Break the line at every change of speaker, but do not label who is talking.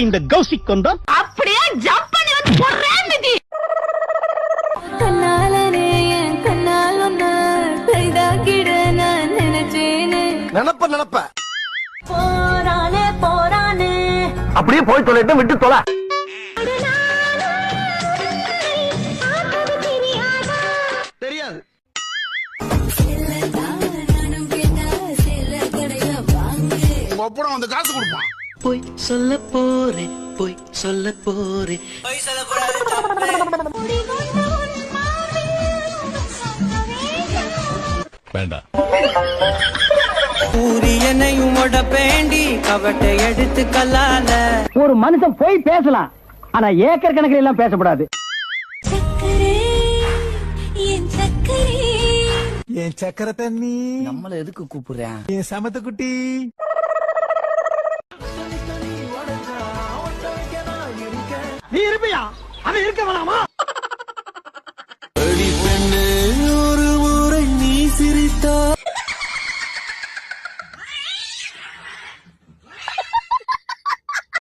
எதுக்கு இந்த கௌசிக் கொண்டோம்?
அப்படியே ஜம்ப் பண்ணி வந்து போறேன் மிதி.
கண்ணாலனே கண்ணால் ஒன்ன கைதாக்கிட நான் நினைச்சேனே.
நினப்ப
போரானே போரானே
அப்படியே போய் தொலைட்டு விட்டு தொலை. தெரியாது.
ஒப்படம் வந்து காசு கொடுப்பான்.
போய் சொல்ல போறேன், போய் சொல்ல போறேன்.
வேண்டாம்.
சூரியனையும் உடப்பேண்டி கவட்டை எடுத்து கல்லால.
ஒரு மனுஷன் போய் பேசலாம், ஆனா ஏக்கர் கணக்கில் எல்லாம் பேசக்கூடாது.
சக்கரே என் சக்கரே
என் சக்கர தண்ணி
நம்மள எதுக்கு கூப்பிடுறேன்?
என் சமத்து குட்டி.
நீ இருப்பியா? அவன் இருக்க வேணாமா?